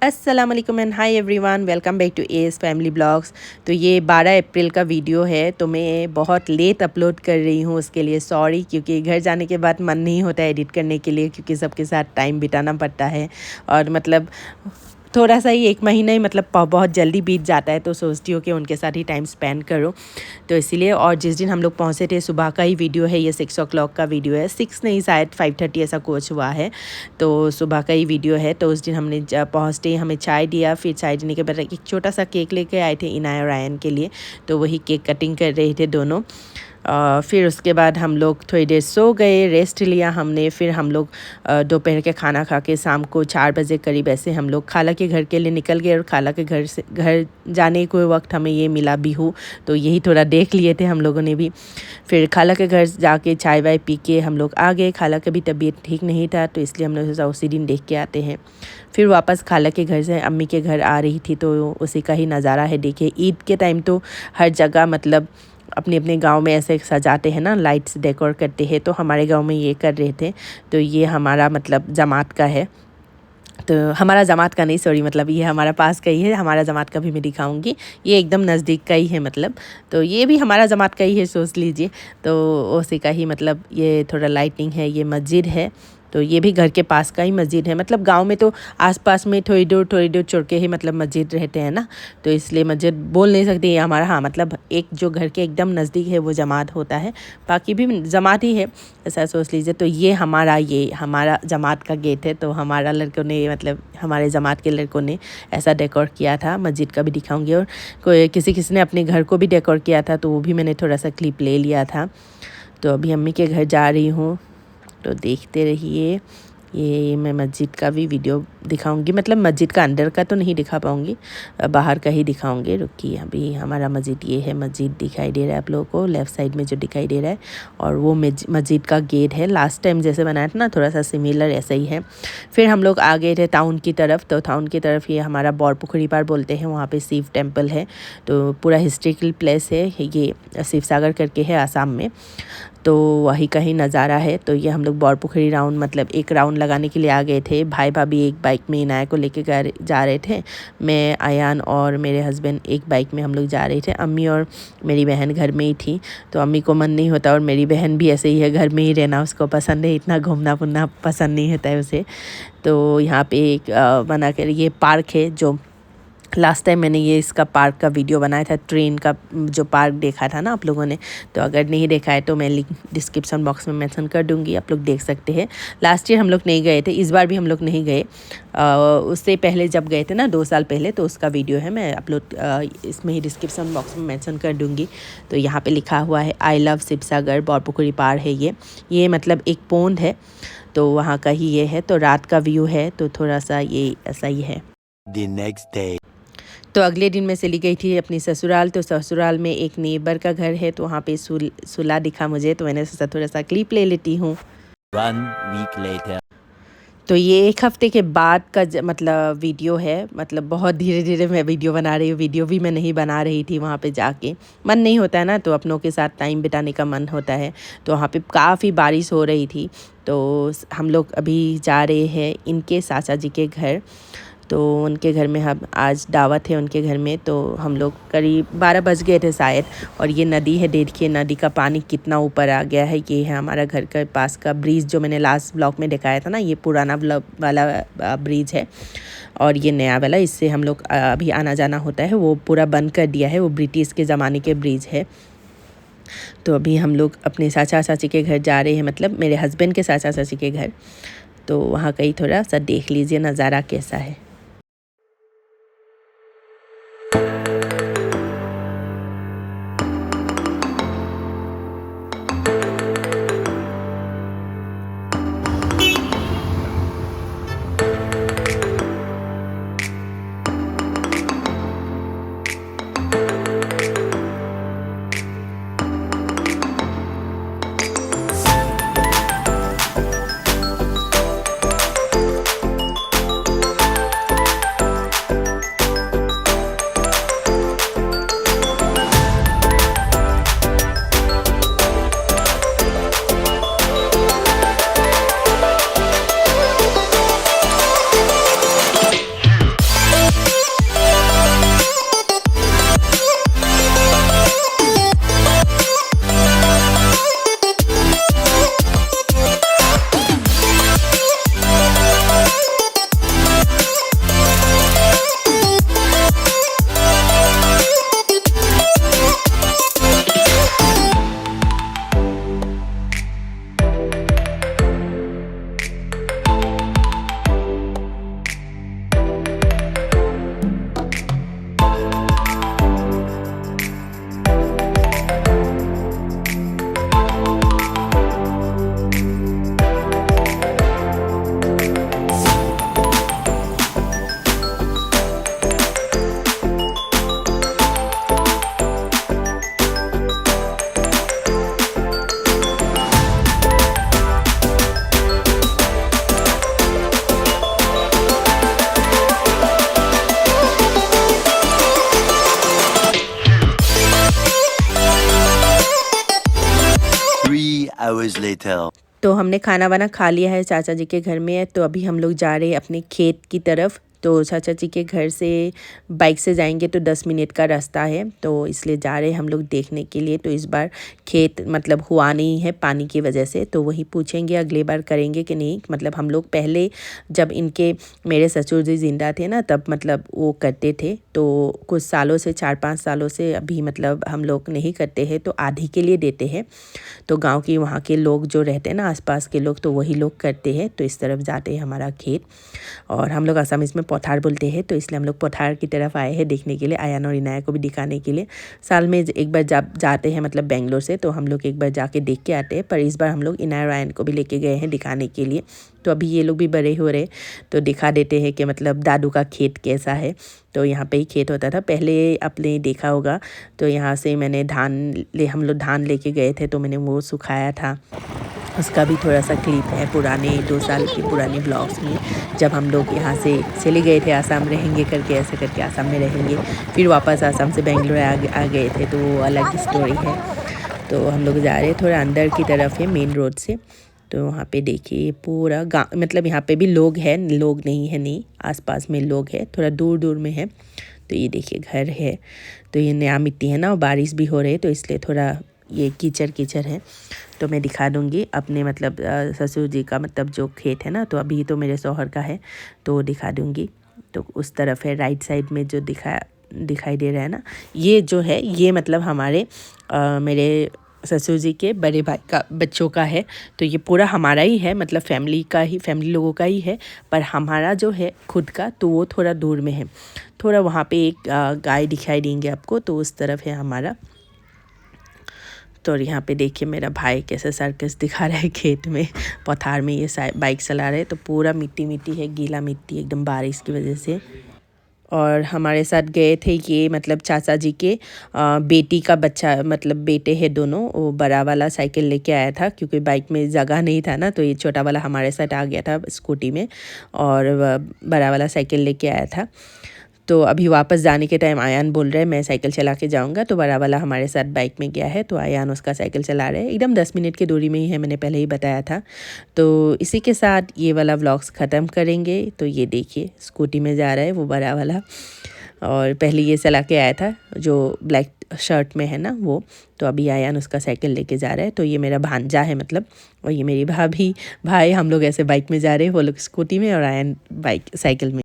अस्सलाम वालेकुम and hi everyone, welcome back to S family blogs. तो ये 12 अप्रैल का वीडियो है, तो मैं बहुत लेट अपलोड कर रही हूँ, उसके लिए सॉरी। क्योंकि घर जाने के बाद मन नहीं होता एडिट करने के लिए, क्योंकि सबके साथ टाइम बिताना पड़ता है। और मतलब थोड़ा सा ही 1 महीना ही मतलब बहुत जल्दी बीत जाता है, तो सोचती हूँ कि उनके साथ ही टाइम स्पेंड करूँ, तो इसीलिए। और जिस दिन हम लोग पहुँचे थे, सुबह का ही वीडियो है ये, 6 o'clock का वीडियो है, 6 नहीं शायद 5:30 ऐसा कोच हुआ है, तो सुबह का ही वीडियो है। तो उस दिन हमने पहुँचते ही हमें चाय दिया, फिर चाय देने के बाद एक छोटा सा केक लेके आए थे इनाया और आयन के लिए, तो वही केक कटिंग कर रहे थे दोनों। फिर उसके बाद हम लोग थोड़ी देर सो गए, रेस्ट लिया हमने। फिर हम लोग दोपहर के खाना खा के शाम को 4 बजे करीब ऐसे हम लोग खाला के घर के लिए निकल गए। और खाला के घर जाने को वक्त हमें ये मिला बिहू, तो यही थोड़ा देख लिए थे हम लोगों ने भी। फिर खाला के घर जाके चाय वाय पी के हम लोग आ गए। खाला का भी तबीयत ठीक नहीं था, तो इसलिए हमने सोचा उसी दिन देख के आते हैं। फिर वापस खाला के घर से अम्मी के घर आ रही थी, तो उसी का ही नज़ारा है। देखिए ईद के टाइम तो हर जगह मतलब अपने अपने गांव में ऐसे सजाते हैं ना, लाइट्स डेकोर करते हैं, तो हमारे गांव में ये कर रहे थे। तो ये हमारा मतलब जमात का है, तो हमारा जमात का नहीं, सॉरी, मतलब ये हमारा पास का ही है। हमारा जमात का भी मैं दिखाऊंगी, ये एकदम नज़दीक का ही है मतलब। तो ये भी हमारा जमात का ही है, सोच लीजिए। तो उसी का ही मतलब ये थोड़ा लाइटिंग है। ये मस्जिद है, तो ये भी घर के पास का ही मस्जिद है। मतलब गांव में तो आसपास में थोड़ी दूर छोड़ के ही मतलब मस्जिद रहते हैं ना, तो इसलिए मस्जिद बोल नहीं सकते ये हमारा। हाँ, मतलब एक जो घर के एकदम नज़दीक है वो जमात होता है, बाकी भी जमात ही है, ऐसा सोच लीजिए। तो ये हमारा जमात का गेट है। तो हमारा लड़कों ने मतलब हमारे जमात के लड़कों ने ऐसा डेकोर किया था। मस्जिद का भी दिखाऊंगी, और किसी ने अपने घर को भी डेकोर किया था, तो वो भी मैंने थोड़ा सा क्लिप ले लिया था। तो अभी अम्मी के घर जा रही हूँ, तो देखते रहिए। ये मैं मस्जिद का भी वीडियो दिखाऊंगी, मतलब मस्जिद का अंदर का तो नहीं दिखा पाऊंगी, बाहर का ही दिखाऊंगी। रुकिए, अभी हमारा मस्जिद ये है। मस्जिद दिखाई दे रहा है आप लोगों को, लेफ़्ट साइड में जो दिखाई दे रहा है, और वो मस्जिद का गेट है। लास्ट टाइम जैसे बनाया था ना, थोड़ा सा सिमिलर ऐसा ही है। फिर हम लोग आ गए थे टाउन की तरफ। तो टाउन की तरफ ये हमारा बौरपुखरी पार बोलते हैं, वहाँ पर शिव टेम्पल है। तो पूरा हिस्ट्रिकल प्लेस है ये, शिव सागर करके है आसाम में, तो वही का ही नज़ारा है। तो ये हम लोग बौरपुखरी राउंड मतलब एक राउंड लगाने के लिए आ गए थे। भाई भाभी एक बाइक में इनाया को लेके जा रहे थे, मैं, आयान और मेरे हस्बैंड एक बाइक में हम लोग जा रहे थे। अम्मी और मेरी बहन घर में ही थी, तो अम्मी को मन नहीं होता, और मेरी बहन भी ऐसे ही है, घर में ही रहना उसको पसंद है, इतना घूमना फिरना पसंद नहीं होता है उसे। तो यहाँ पे एक बना कर ये पार्क है, जो लास्ट टाइम मैंने ये इसका पार्क का वीडियो बनाया था, ट्रेन का जो पार्क देखा था ना आप लोगों ने। तो अगर नहीं देखा है तो मैं लिंक डिस्क्रिप्शन बॉक्स में मेंशन कर दूंगी, आप लोग देख सकते हैं। लास्ट ईयर हम लोग नहीं गए थे, इस बार भी हम लोग नहीं गए। उससे पहले जब गए थे ना 2 साल पहले, तो उसका वीडियो है, मैं अपलोड इसमें ही डिस्क्रिप्शन बॉक्स में मेंशन कर दूँगी। तो यहाँ पर लिखा हुआ है आई लव शिवसागर, बौरपुखरी पार है ये मतलब एक पोंड है, तो वहाँ का ही ये है। तो रात का व्यू है, तो थोड़ा सा ये ऐसा ही है। The next day. तो अगले दिन मैं चली गई थी अपनी ससुराल। तो ससुराल में एक नेबर का घर है, तो वहाँ पे सुला दिखा मुझे, तो मैंने सोचा थोड़ा सा क्लिप ले लेती हूँ। 1 week later. तो ये 1 हफ्ते के बाद का मतलब वीडियो है। मतलब बहुत धीरे धीरे मैं वीडियो बना रही हूँ। वीडियो भी मैं नहीं बना रही थी वहाँ पे जाके, मन नहीं होता है ना, तो अपनों के साथ टाइम बिताने का मन होता है। तो वहाँ पे काफ़ी बारिश हो रही थी, तो हम लोग अभी जा रहे हैं इनके चाचा जी के घर। तो उनके घर में हम आज दावत है उनके घर में। तो हम लोग करीब 12 बज गए थे शायद। और ये नदी है, देखिए नदी का पानी कितना ऊपर आ गया है। ये है हमारा घर के पास का ब्रिज, जो मैंने लास्ट ब्लॉग में दिखाया था ना, ये पुराना वाला ब्रिज है, और ये नया वाला, इससे हम लोग अभी आना जाना होता है, वो पूरा बंद कर दिया है, वो ब्रिटिश के ज़माने के ब्रिज है। तो अभी हम लोग अपने चाचा चाची के घर जा रहे हैं, मतलब मेरे हस्बैंड के चाचा चाची के घर। तो वहाँ का ही थोड़ा सा देख लीजिए नज़ारा कैसा है। hours later. तो हमने खाना वाना खा लिया है, चाचा जी के घर में है। तो अभी हम लोग जा रहे हैं अपने खेत की तरफ। तो चाचा जी के घर से बाइक से जाएंगे तो 10 मिनट का रास्ता है, तो इसलिए जा रहे हैं हम लोग देखने के लिए। तो इस बार खेत मतलब हुआ नहीं है पानी की वजह से, तो वही पूछेंगे अगले बार करेंगे कि नहीं। मतलब हम लोग पहले जब इनके मेरे ससुर जी ज़िंदा थे ना, तब मतलब वो करते थे। तो कुछ सालों से 4-5 सालों से अभी मतलब हम लोग नहीं करते हैं, तो आधी के लिए देते हैं। तो गांव के वहाँ के लोग जो रहते हैं ना, आसपास के लोग, तो वही लोग करते हैं। तो इस तरफ जाते हैं हमारा खेत, और हम लोग असमीज़ में पोथार बोलते हैं, तो इसलिए हम लोग पोथार की तरफ आए हैं देखने के लिए। आयान और इनाया को भी दिखाने के लिए। साल में एक बार जाते हैं मतलब बेंगलोर से, तो हम लोग एक बार जाके देख के आते हैं। पर इस बार हम लोग इनाया और आयन को भी लेके गए हैं दिखाने के लिए। तो अभी ये लोग भी बड़े हो रहे, तो दिखा देते हैं कि मतलब दादू का खेत कैसा है। तो यहाँ पे ही खेत होता था पहले, आपने देखा होगा। तो यहाँ से मैंने हम लोग धान लेके गए थे, तो मैंने वो सुखाया था। उसका भी थोड़ा सा क्लिप है पुराने 2 साल के पुराने ब्लॉग्स में, जब हम लोग यहाँ से चले गए थे आसाम रहेंगे करके, ऐसे करके आसाम में रहेंगे, फिर वापस आसाम से बेंगलोर आ गए थे। तो वो अलग स्टोरी है। तो हम लोग जा रहे हैं थोड़ा अंदर की तरफ है मेन रोड से। तो वहाँ पे देखिए पूरा गाँव, मतलब यहाँ पे भी लोग हैं, लोग नहीं है नहीं, आसपास में लोग हैं, थोड़ा दूर दूर में है। तो ये देखिए घर है। तो ये नया मिट्टी है ना, और बारिश भी हो रही है, तो इसलिए थोड़ा ये कीचड़ कीचड़ है। तो मैं दिखा दूँगी अपने मतलब ससुर जी का मतलब जो खेत है ना, तो अभी तो मेरे शौहर का है, तो दिखा दूँगी। तो उस तरफ है राइट साइड में जो दिखाई दे रहा है ना, ये जो है ये मतलब हमारे मेरे ससुर जी के बड़े भाई का बच्चों का है। तो ये पूरा हमारा ही है, मतलब फैमिली लोगों का ही है। पर हमारा जो है खुद का, तो वो थोड़ा दूर में है। थोड़ा वहाँ पे एक गाय दिखाई देंगे आपको, तो उस तरफ है हमारा। तो यहाँ पे देखिए मेरा भाई कैसे सर्कस दिखा रहा है खेत में, पथार में ये बाइक चला रहे। तो पूरा मिट्टी मिट्टी है, गीला मिट्टी एकदम बारिश की वजह से। और हमारे साथ गए थे ये मतलब चाचा जी के बेटी का बच्चा, मतलब बेटे हैं दोनों। वो बड़ा वाला साइकिल लेके आया था, क्योंकि बाइक में जगह नहीं था ना, तो ये छोटा वाला हमारे साथ आ गया था स्कूटी में, और बड़ा वाला साइकिल लेके आया था। तो अभी वापस जाने के टाइम आयान बोल रहे हैं मैं साइकिल चला के जाऊंगा, तो बड़ा वाला हमारे साथ बाइक में गया है। तो आयान उसका साइकिल चला रहे हैं, एकदम 10 मिनट की दूरी में ही है, मैंने पहले ही बताया था। तो इसी के साथ ये वाला व्लॉग्स ख़त्म करेंगे। तो ये देखिए स्कूटी में जा रहा है वो बड़ा वाला, और पहले ये चला के आया था जो ब्लैक शर्ट में है ना वो। तो अभी आयान उसका साइकिल लेके जा रहा है। तो ये मेरा भांजा है मतलब, और ये मेरी भाभी भाई, हम लोग ऐसे बाइक में जा रहे हैं, वो लोग स्कूटी में और आयान साइकिल में।